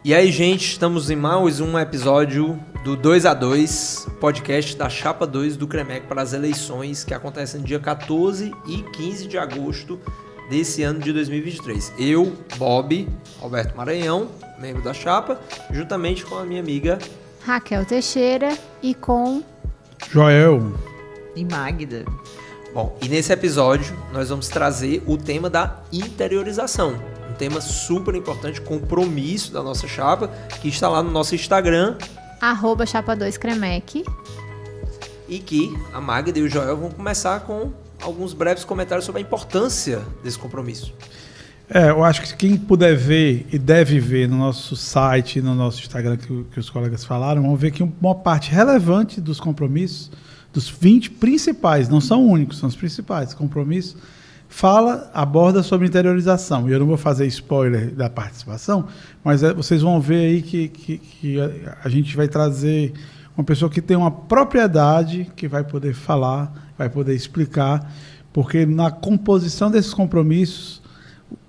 E aí, gente, estamos em mais um episódio do 2 a 2, podcast da Chapa 2 do CREMEC para as eleições que acontecem no dia 14 e 15 de agosto desse ano de 2023. Eu, Bob, Alberto Maranhão, membro da Chapa, juntamente com a minha amiga Raquel Teixeira e com Joel e Magda. Bom, e nesse episódio nós vamos trazer o tema da interiorização. Um tema super importante, compromisso da nossa chapa, que está lá no nosso Instagram. @chapa2cremec. E que a Magda e o Joel vão começar com alguns breves comentários sobre a importância desse compromisso. Eu acho que quem puder ver e deve ver no nosso site, no nosso Instagram, que os colegas falaram, vão ver que uma parte relevante dos compromissos, dos 20 principais, não são únicos, são os principais compromissos, aborda sobre interiorização. E eu não vou fazer spoiler da participação, mas vocês vão ver aí que a gente vai trazer uma pessoa que tem uma propriedade, que vai poder falar, vai poder explicar, porque na composição desses compromissos,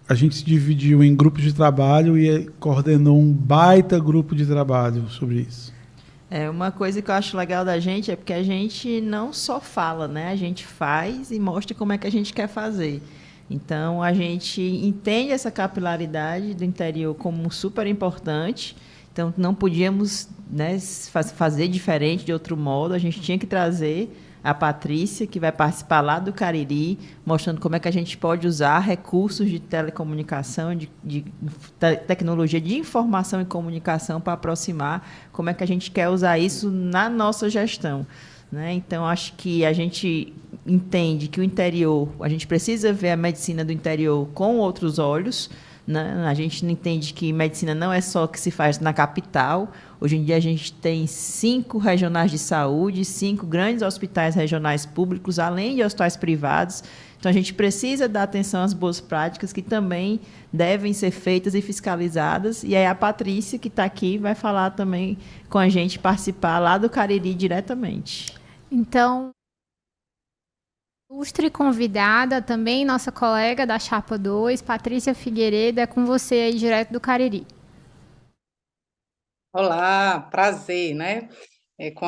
a gente se dividiu em grupos de trabalho e coordenou um baita grupo de trabalho sobre isso. Uma coisa que eu acho legal da gente é porque a gente não só fala, né? A gente faz e mostra como é que a gente quer fazer. Então, a gente entende essa capilaridade do interior como super importante. Então, não podíamos, né, fazer diferente de outro modo. A gente tinha que trazer a Patrícia, que vai participar lá do Cariri, mostrando como é que a gente pode usar recursos de telecomunicação, de tecnologia de informação e comunicação para aproximar, como é que a gente quer usar isso na nossa gestão, né? Então, acho que a gente entende que o interior, a gente precisa ver a medicina do interior com outros olhos, né? A gente não entende que medicina não é só o que se faz na capital. Hoje em dia a gente tem 5 regionais de saúde, 5 grandes hospitais regionais públicos, além de hospitais privados. Então, a gente precisa dar atenção às boas práticas que também devem ser feitas e fiscalizadas. E aí a Patrícia, que está aqui, vai falar também com a gente, participar lá do Cariri diretamente. Então, ilustre convidada, também nossa colega da Chapa 2, Patrícia Figueiredo, é com você aí direto do Cariri. Olá, prazer, né? Com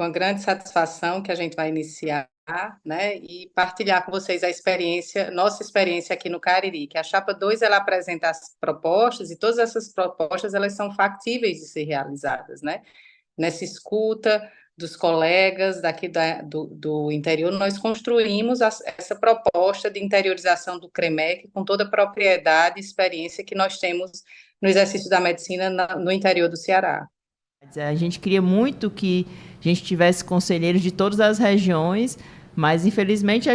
a grande satisfação que a gente vai iniciar, né? E partilhar com vocês a experiência, nossa experiência aqui no Cariri, que a Chapa 2, ela apresenta as propostas, e todas essas propostas, elas são factíveis de ser realizadas, né? Nessa escuta dos colegas daqui do interior, nós construímos essa proposta de interiorização do CREMEC com toda a propriedade e experiência que nós temos no exercício da medicina no interior do Ceará. A gente queria muito que a gente tivesse conselheiros de todas as regiões, mas infelizmente,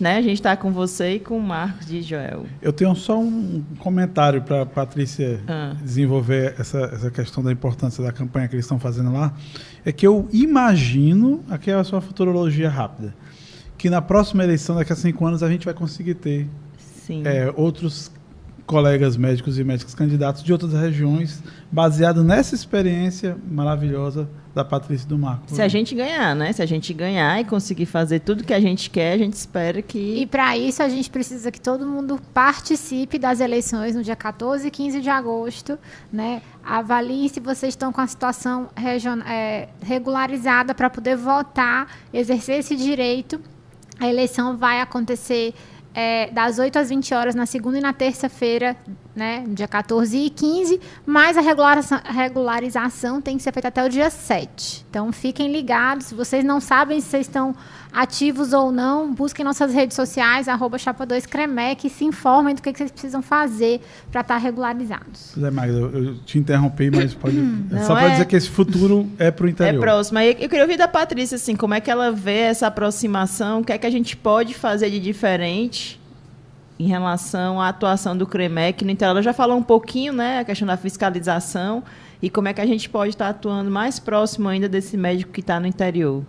né, a gente está com você e com o Marcos de Joel. Eu tenho só um comentário para a Patrícia desenvolver essa questão da importância da campanha que eles estão fazendo lá. É que eu imagino, aqui é a sua futurologia rápida, que na próxima eleição, daqui a 5 anos, a gente vai conseguir ter outros colegas médicos e médicos candidatos de outras regiões, baseado nessa experiência maravilhosa da Patrícia e do Marco. Se a gente ganhar, né? Se a gente ganhar e conseguir fazer tudo que a gente quer, a gente espera que... E para isso a gente precisa que todo mundo participe das eleições no dia 14 e 15 de agosto, né? Avaliem se vocês estão com a situação regularizada para poder votar, exercer esse direito. A eleição vai acontecer das 8 às 20 horas na segunda e na terça-feira, né, dia 14 e 15, mas a regularização tem que ser feita até o dia 7. Então, fiquem ligados. Se vocês não sabem se vocês estão ativos ou não, busquem nossas redes sociais, @chapa2cremec, e se informem do que vocês precisam fazer para estar regularizados. Pois é, Magda, eu te interrompi, mas pode... só para dizer que esse futuro é para o interior. É próximo. Eu queria ouvir da Patrícia, assim, como é que ela vê essa aproximação, o que é que a gente pode fazer de diferente em relação à atuação do CREMEC no interior. Ela já falou um pouquinho, né, a questão da fiscalização e como é que a gente pode estar atuando mais próximo ainda desse médico que está no interior.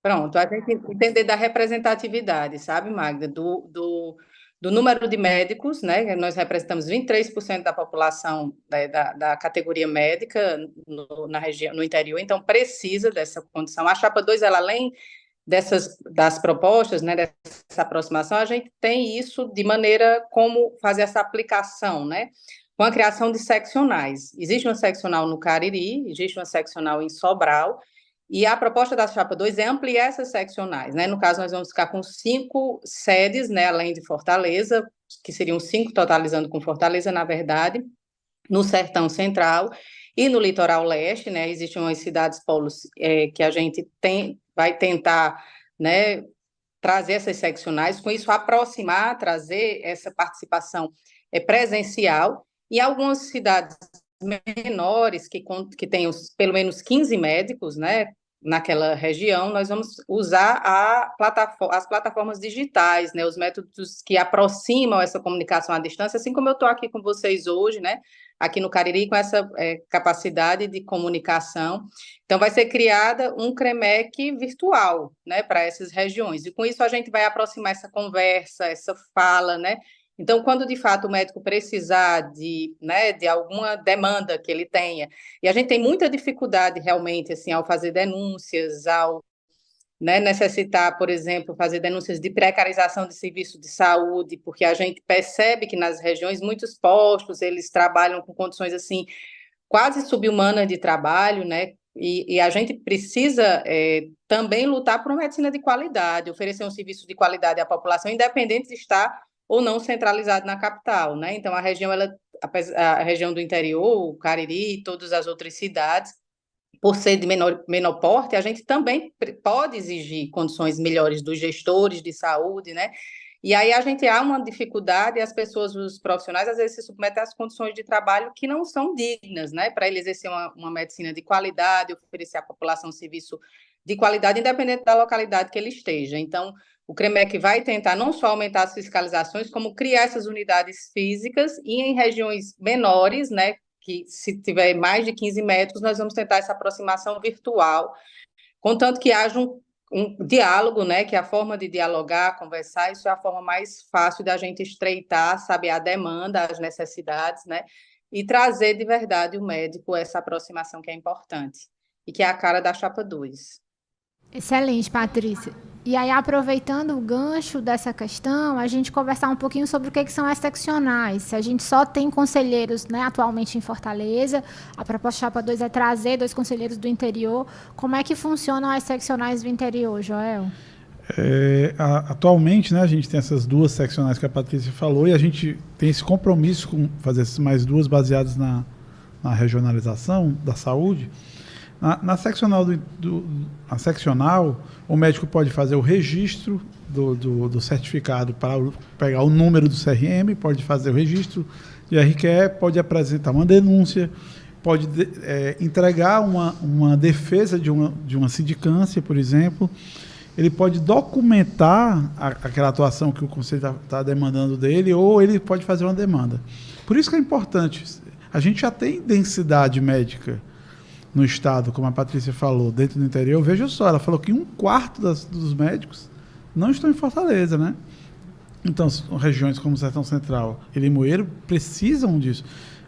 Pronto, a gente entender da representatividade, sabe, Magda, do número de médicos, né? Nós representamos 23% da população da categoria médica na região, no interior, então precisa dessa condição. A Chapa 2, ela, além das propostas, né, dessa aproximação, a gente tem isso de maneira como fazer essa aplicação, né? com a criação de seccionais. Existe uma seccional no Cariri, existe uma seccional em Sobral, e a proposta da Chapa 2 é ampliar essas seccionais, né? No caso, nós vamos ficar com 5 sedes, né, além de Fortaleza, que seriam 5, totalizando com Fortaleza, na verdade, no Sertão Central e no Litoral Leste, né? Existem umas cidades polos que a gente vai tentar, né, trazer essas seccionais, com isso aproximar, trazer essa participação presencial, e algumas cidades menores que tenham pelo menos 15 médicos, né, naquela região, nós vamos usar as plataformas digitais, né, os métodos que aproximam essa comunicação à distância, assim como eu estou aqui com vocês hoje, né, aqui no Cariri, com essa capacidade de comunicação. Então, vai ser criada um CREMEC virtual, né, para essas regiões, e com isso a gente vai aproximar essa conversa, essa fala, né. Então, quando de fato o médico precisar de alguma demanda que ele tenha, e a gente tem muita dificuldade realmente, assim, ao fazer denúncias, ao, né, necessitar, por exemplo, fazer denúncias de precarização de serviço de saúde, porque a gente percebe que nas regiões muitos postos, eles trabalham com condições, assim, quase subhumanas de trabalho, né, e a gente precisa também lutar por uma medicina de qualidade, oferecer um serviço de qualidade à população, independente de estar ou não centralizado na capital, né? Então, a região do interior, o Cariri e todas as outras cidades, por ser de menor porte, a gente também pode exigir condições melhores dos gestores de saúde, né? E aí há uma dificuldade, e as pessoas, os profissionais, às vezes se submetem às condições de trabalho que não são dignas, né? Para ele exercer uma medicina de qualidade, oferecer à população um serviço de qualidade, independente da localidade que ele esteja. Então, o CREMEC vai tentar não só aumentar as fiscalizações, como criar essas unidades físicas, e em regiões menores, né, que se tiver mais de 15 metros, nós vamos tentar essa aproximação virtual, contanto que haja um diálogo, né, que é a forma de dialogar, conversar, isso é a forma mais fácil da gente estreitar, saber a demanda, as necessidades, né, e trazer de verdade o médico essa aproximação que é importante, e que é a cara da Chapa 2. Excelente, Patrícia. E aí, aproveitando o gancho dessa questão, a gente conversar um pouquinho sobre o que são as seccionais. A gente só tem conselheiros, né, atualmente em Fortaleza. A proposta Chapa 2 é trazer 2 conselheiros do interior. Como é que funcionam as seccionais do interior, Joel? Atualmente, né, a gente tem essas 2 seccionais que a Patrícia falou, e a gente tem esse compromisso com fazer mais 2 baseadas na regionalização da saúde. Na seccional, a seccional, o médico pode fazer o registro do certificado para pegar o número do CRM, pode fazer o registro de RQE, pode apresentar uma denúncia, pode entregar uma defesa de uma sindicância, por exemplo. Ele pode documentar aquela atuação que o conselho está demandando dele, ou ele pode fazer uma demanda. Por isso que é importante. A gente já tem densidade médica no estado, como a Patrícia falou, dentro do interior. Veja só, ela falou que 1/4 dos médicos não estão em Fortaleza, né? Então, regiões como o Sertão Central e Limoeiro precisam disso.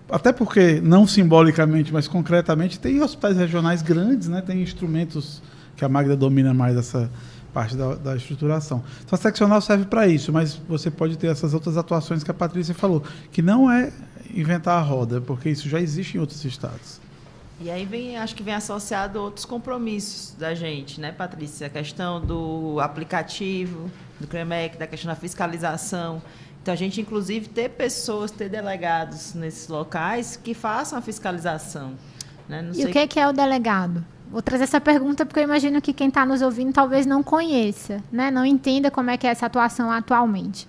Até porque, não simbolicamente, mas concretamente, tem hospitais regionais grandes, né? Tem instrumentos que a Magda domina mais essa parte da estruturação. Então, a seccional serve para isso, mas você pode ter essas outras atuações que a Patrícia falou, que não é inventar a roda, porque isso já existe em outros estados. E aí acho que vem associado outros compromissos da gente, né, Patrícia? A questão do aplicativo, do CREMEC, da questão da fiscalização. Então, a gente, inclusive, ter delegados nesses locais que façam a fiscalização. Né? E o que é o delegado? Vou trazer essa pergunta porque eu imagino que quem está nos ouvindo talvez não conheça, né? Não entenda como é que é essa atuação atualmente.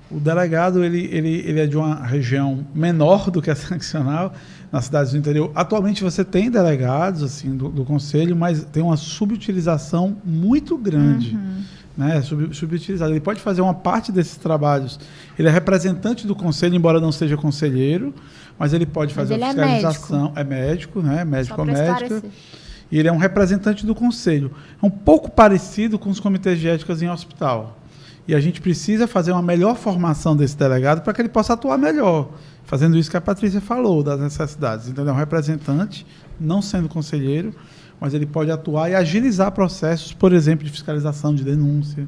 O delegado ele é de uma região menor do que a seccional, nas cidades do interior. Atualmente você tem delegados assim, do conselho, mas tem uma subutilização muito grande. Né? Subutilizado. Ele pode fazer uma parte desses trabalhos. Ele é representante do conselho, embora não seja conselheiro, mas ele pode fazer a fiscalização. É médico, né? Médico ou médica. E ele é um representante do conselho. É um pouco parecido com os comitês de éticas em hospital. E a gente precisa fazer uma melhor formação desse delegado para que ele possa atuar melhor, fazendo isso que a Patrícia falou, das necessidades. Então, ele é um representante, não sendo conselheiro, mas ele pode atuar e agilizar processos, por exemplo, de fiscalização, de denúncia.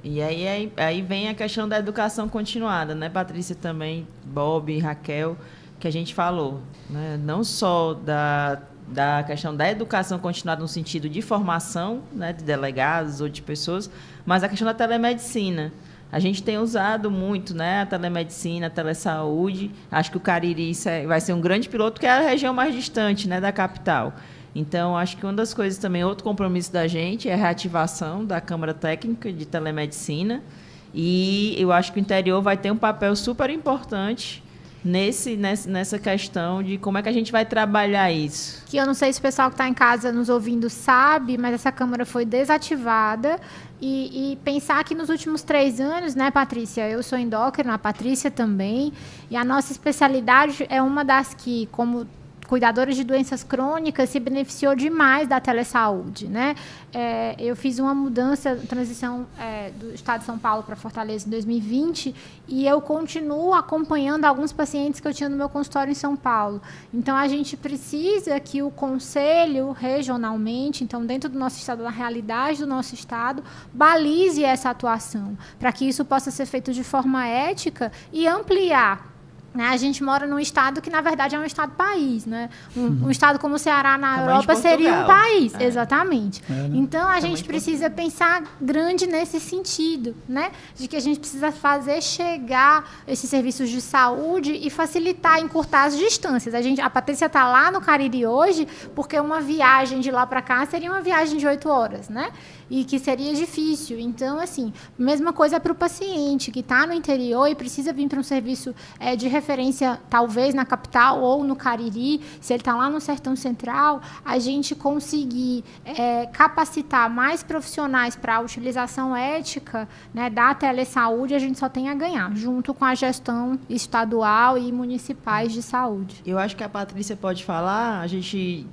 E aí vem a questão da educação continuada, né, Patrícia, também, Bob, Raquel, que a gente falou, né? Não só da questão da educação continuada no sentido de formação, né, de delegados ou de pessoas, mas a questão da telemedicina. A gente tem usado muito, né, a telemedicina, a telesaúde. Acho que o Cariri vai ser um grande piloto, porque é a região mais distante, né, da capital. Então, acho que uma das coisas também, outro compromisso da gente é a reativação da Câmara Técnica de Telemedicina. E eu acho que o interior vai ter um papel super importante nessa questão de como é que a gente vai trabalhar isso. Que eu não sei se o pessoal que está em casa nos ouvindo sabe, mas essa Câmara foi desativada. E pensar que nos últimos 3 anos, né, Patrícia? Eu sou endócrina, a Patrícia também. E a nossa especialidade é uma das que, como cuidadores de doenças crônicas, se beneficiou demais da telesaúde, né? Eu fiz uma mudança, transição do estado de São Paulo para Fortaleza em 2020 e eu continuo acompanhando alguns pacientes que eu tinha no meu consultório em São Paulo. Então, a gente precisa que o conselho, regionalmente, então, dentro do nosso estado, na realidade do nosso estado, balize essa atuação, para que isso possa ser feito de forma ética e ampliar. Né? A gente mora num estado que, na verdade, é um estado-país. Né? Um estado como o Ceará, na Tamanho Europa, seria um país. Exatamente. Né? Então, a gente precisa pensar grande nesse sentido, né? De que a gente precisa fazer chegar esses serviços de saúde e facilitar, encurtar as distâncias. A Patrícia está lá no Cariri hoje, porque uma viagem de lá para cá seria uma viagem de 8 horas, né? E que seria difícil. Então, assim, mesma coisa para o paciente que está no interior e precisa vir para um serviço de referência, talvez na capital ou no Cariri, se ele está lá no Sertão Central, a gente conseguir capacitar mais profissionais para a utilização ética, né, da telesaúde, a gente só tem a ganhar, junto com a gestão estadual e municipais de saúde. Eu acho que a Patrícia pode falar, a gente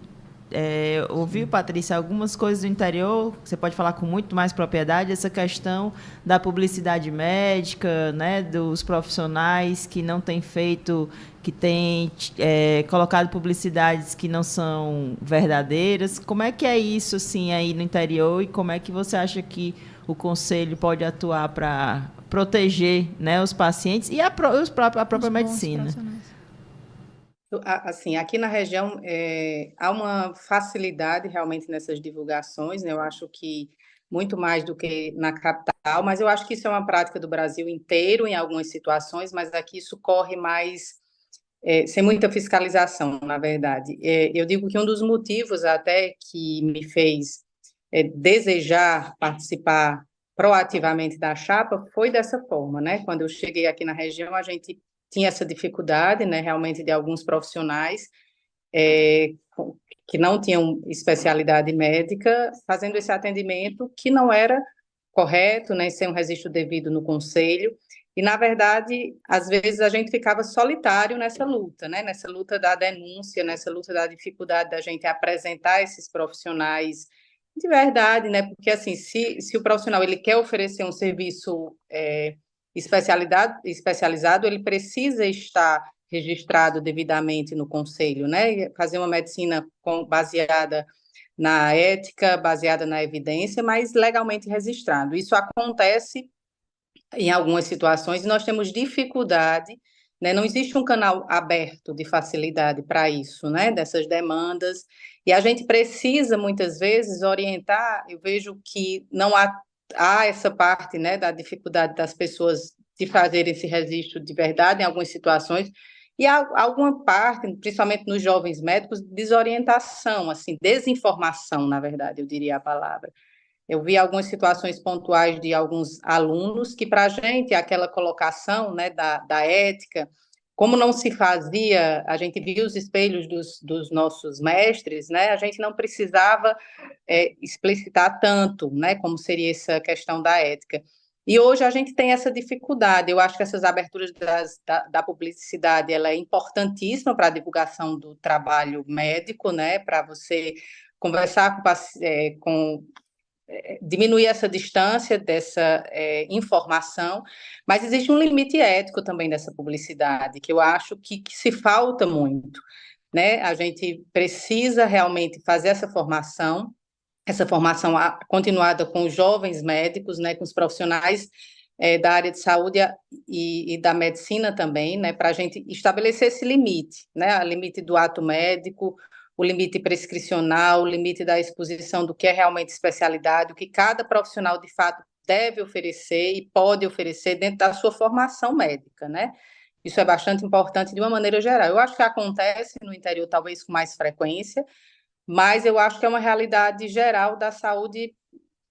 ouviu, Patrícia, algumas coisas do interior, você pode falar com muito mais propriedade, essa questão da publicidade médica, né, dos profissionais que não têm feito, que têm colocado publicidades que não são verdadeiras. Como é que é isso, assim, aí no interior, e como é que você acha que o Conselho pode atuar para proteger, né, os pacientes e a própria medicina? Assim, aqui na região há uma facilidade realmente nessas divulgações, né? Eu acho que muito mais do que na capital, mas eu acho que isso é uma prática do Brasil inteiro em algumas situações, mas aqui isso corre mais sem muita fiscalização, na verdade. Eu digo que um dos motivos até que me fez desejar participar proativamente da chapa foi dessa forma, né? Quando eu cheguei aqui na região, a gente tinha essa dificuldade, né, realmente de alguns profissionais que não tinham especialidade médica fazendo esse atendimento que não era correto, né, sem um registro devido no conselho. E, na verdade, às vezes a gente ficava solitário nessa luta, né, nessa luta da denúncia, nessa luta da dificuldade da gente apresentar esses profissionais de verdade, né, porque, assim, se o profissional ele quer oferecer um serviço especializado, ele precisa estar registrado devidamente no conselho, né? Fazer uma medicina baseada na ética, baseada na evidência, mas legalmente registrado. Isso acontece em algumas situações e nós temos dificuldade, né? Não existe um canal aberto de facilidade para isso, né? Dessas demandas, e a gente precisa, muitas vezes, orientar. Eu vejo que não há essa parte, né, da dificuldade das pessoas de fazer esse registro de verdade em algumas situações, e há alguma parte, principalmente nos jovens médicos, desorientação, assim, desinformação, na verdade, eu diria a palavra. Eu vi algumas situações pontuais de alguns alunos que, para a gente, aquela colocação, né, da ética, como não se fazia, a gente via os espelhos dos nossos mestres, né, a gente não precisava explicitar tanto, né, como seria essa questão da ética. E hoje a gente tem essa dificuldade. Eu acho que essas aberturas da publicidade ela é importantíssima para a divulgação do trabalho médico, né, para você conversar com diminuir essa distância dessa informação, mas existe um limite ético também dessa publicidade, que eu acho que se falta muito, né? A gente precisa realmente fazer essa formação, essa formação continuada com os jovens médicos, né, com os profissionais da área de saúde e da medicina também, né, para a gente estabelecer esse limite, né, o limite do ato médico, o limite prescricional, o limite da exposição do que é realmente especialidade, o que cada profissional, de fato, deve oferecer e pode oferecer dentro da sua formação médica, né? Isso é bastante importante de uma maneira geral. Eu acho que acontece no interior, talvez com mais frequência, mas eu acho que é uma realidade geral da saúde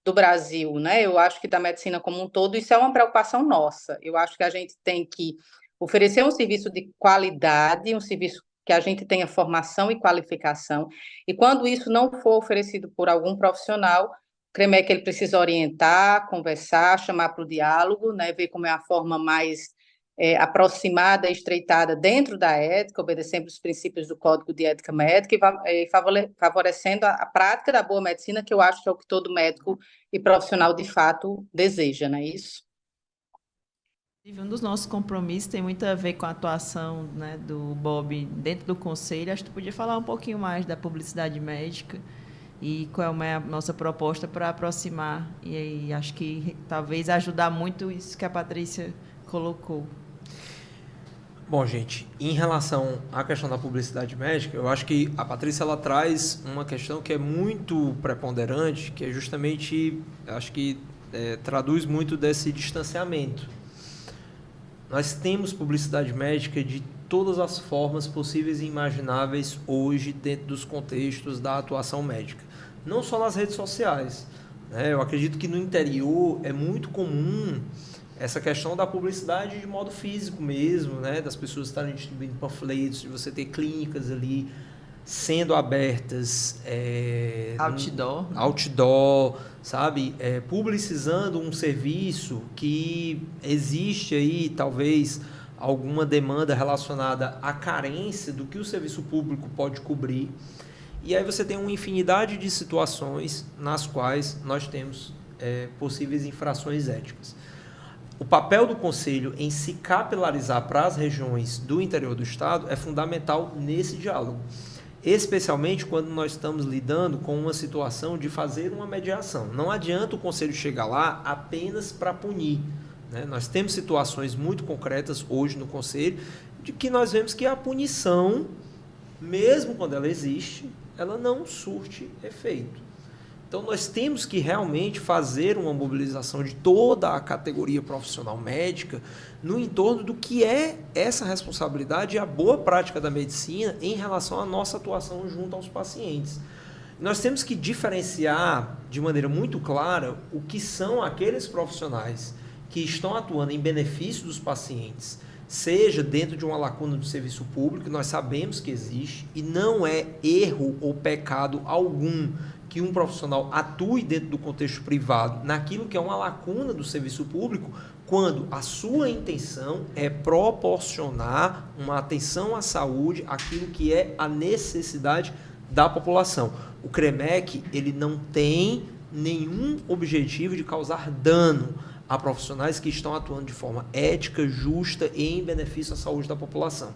do Brasil, né? Eu acho que da medicina como um todo, isso é uma preocupação nossa. Eu acho que a gente tem que oferecer um serviço de qualidade, um serviço que a gente tenha formação e qualificação, e quando isso não for oferecido por algum profissional, creio que ele precisa orientar, conversar, chamar para o diálogo, né? Ver como é a forma mais aproximada, estreitada dentro da ética, obedecendo os princípios do Código de Ética Médica e favorecendo a prática da boa medicina, que eu acho que é o que todo médico e profissional de fato deseja, não é isso? Um dos nossos compromissos tem muito a ver com a atuação, né, do Bob dentro do conselho. Acho que tu podia falar um pouquinho mais da publicidade médica e qual é a nossa proposta para aproximar e acho que talvez ajudar muito isso que a Patrícia colocou. Bom, gente, em relação à questão da publicidade médica, eu acho que a Patrícia ela traz uma questão que é muito preponderante, que é justamente, acho que traduz muito desse distanciamento. Nós temos publicidade médica de todas as formas possíveis e imagináveis hoje dentro dos contextos da atuação médica. Não só nas redes sociais, né? Eu acredito que no interior é muito comum essa questão da publicidade de modo físico mesmo, né? Das pessoas estarem distribuindo panfletos, de você ter clínicas ali sendo abertas, outdoor, sabe? Publicizando um serviço que existe aí, talvez, alguma demanda relacionada à carência do que o serviço público pode cobrir. E aí você tem uma infinidade de situações nas quais nós temos possíveis infrações éticas. O papel do Conselho em se capilarizar para as regiões do interior do Estado é fundamental nesse diálogo, especialmente quando nós estamos lidando com uma situação de fazer uma mediação. Não adianta o Conselho chegar lá apenas para punir, né? Nós temos situações muito concretas hoje no Conselho de que nós vemos que a punição, mesmo quando ela existe, ela não surte efeito. Então, nós temos que realmente fazer uma mobilização de toda a categoria profissional médica no entorno do que é essa responsabilidade e a boa prática da medicina em relação à nossa atuação junto aos pacientes. Nós temos que diferenciar de maneira muito clara o que são aqueles profissionais que estão atuando em benefício dos pacientes, seja dentro de uma lacuna do serviço público, nós sabemos que existe, e não é erro ou pecado algum que um profissional atue dentro do contexto privado naquilo que é uma lacuna do serviço público, quando a sua intenção é proporcionar uma atenção à saúde, aquilo que é a necessidade da população. O CREMEC, ele não tem nenhum objetivo de causar dano a profissionais que estão atuando de forma ética, justa e em benefício à saúde da população.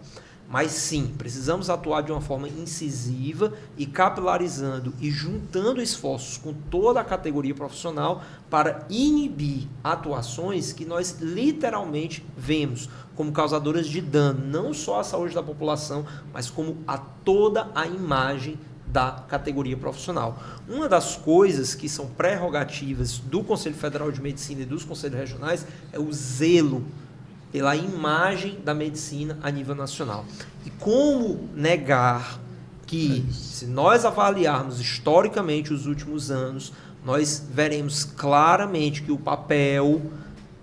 Mas sim, precisamos atuar de uma forma incisiva e capilarizando e juntando esforços com toda a categoria profissional para inibir atuações que nós literalmente vemos como causadoras de dano, não só à saúde da população, mas como a toda a imagem da categoria profissional. Uma das coisas que são prerrogativas do Conselho Federal de Medicina e dos Conselhos Regionais é o zelo pela imagem da medicina a nível nacional. E como negar que, se nós avaliarmos historicamente os últimos anos, nós veremos claramente que o papel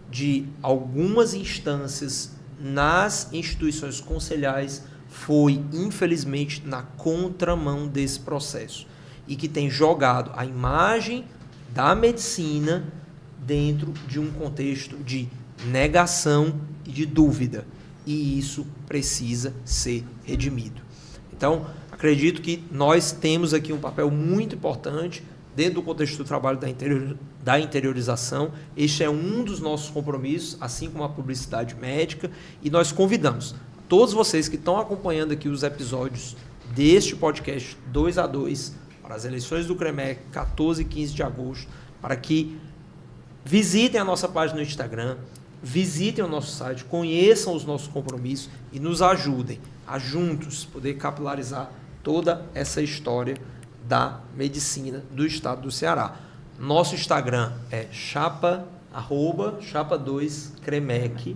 de algumas instâncias nas instituições conselhais foi, infelizmente, na contramão desse processo e que tem jogado a imagem da medicina dentro de um contexto de negação e de dúvida, e isso precisa ser redimido. Então, acredito que nós temos aqui um papel muito importante dentro do contexto do trabalho da interiorização. Este é um dos nossos compromissos, assim como a publicidade médica, e nós convidamos todos vocês que estão acompanhando aqui os episódios deste podcast 2 a 2 para as eleições do CREMEC, 14 e 15 de agosto, para que visitem a nossa página no Instagram, visitem o nosso site, conheçam os nossos compromissos e nos ajudem a juntos poder capilarizar toda essa história da medicina do estado do Ceará. Nosso Instagram é chapa2cremec.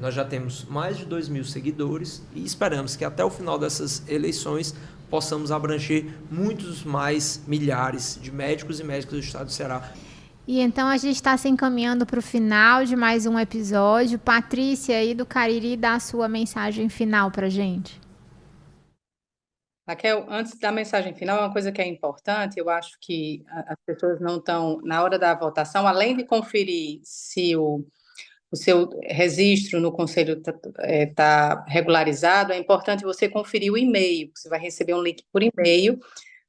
Nós já temos mais de 2.000 seguidores e esperamos que até o final dessas eleições possamos abranger muitos mais milhares de médicos e médicas do estado do Ceará. E então a gente está se encaminhando para o final de mais um episódio. Patrícia aí do Cariri, dá a sua mensagem final para a gente. Raquel, antes da mensagem final, uma coisa que é importante, eu acho que as pessoas não estão, na hora da votação, além de conferir se o seu registro no conselho está regularizado, é importante você conferir o e-mail, você vai receber um link por e-mail,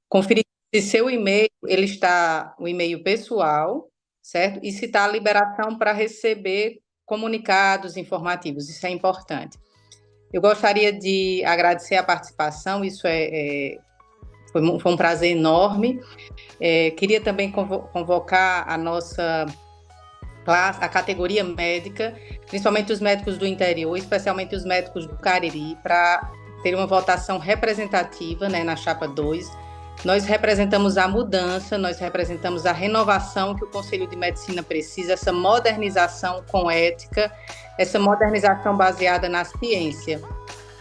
conferir se seu e-mail, ele está, o e-mail pessoal, certo? E se está a liberação para receber comunicados informativos, isso é importante. Eu gostaria de agradecer a participação, isso foi um prazer enorme. Queria também convocar a nossa classe, a categoria médica, principalmente os médicos do interior, especialmente os médicos do Cariri, para ter uma votação representativa, né, na Chapa 2. Nós representamos a mudança, nós representamos a renovação que o Conselho de Medicina precisa, essa modernização com ética, essa modernização baseada na ciência.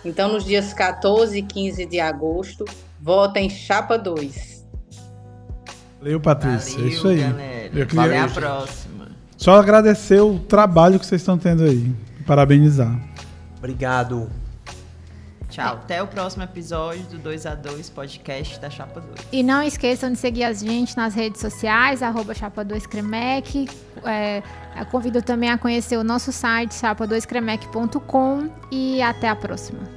Então, nos dias 14 e 15 de agosto, votem Chapa 2. Valeu, Patrícia. Valeu, é isso aí. Até a próxima. Só agradecer o trabalho que vocês estão tendo aí. Parabenizar. Obrigado. Tchau. Até o próximo episódio do 2A2 podcast da Chapa 2. E não esqueçam de seguir a gente nas redes sociais, @chapa2cremec. Convido também a conhecer o nosso site, chapa2cremec.com, e até a próxima.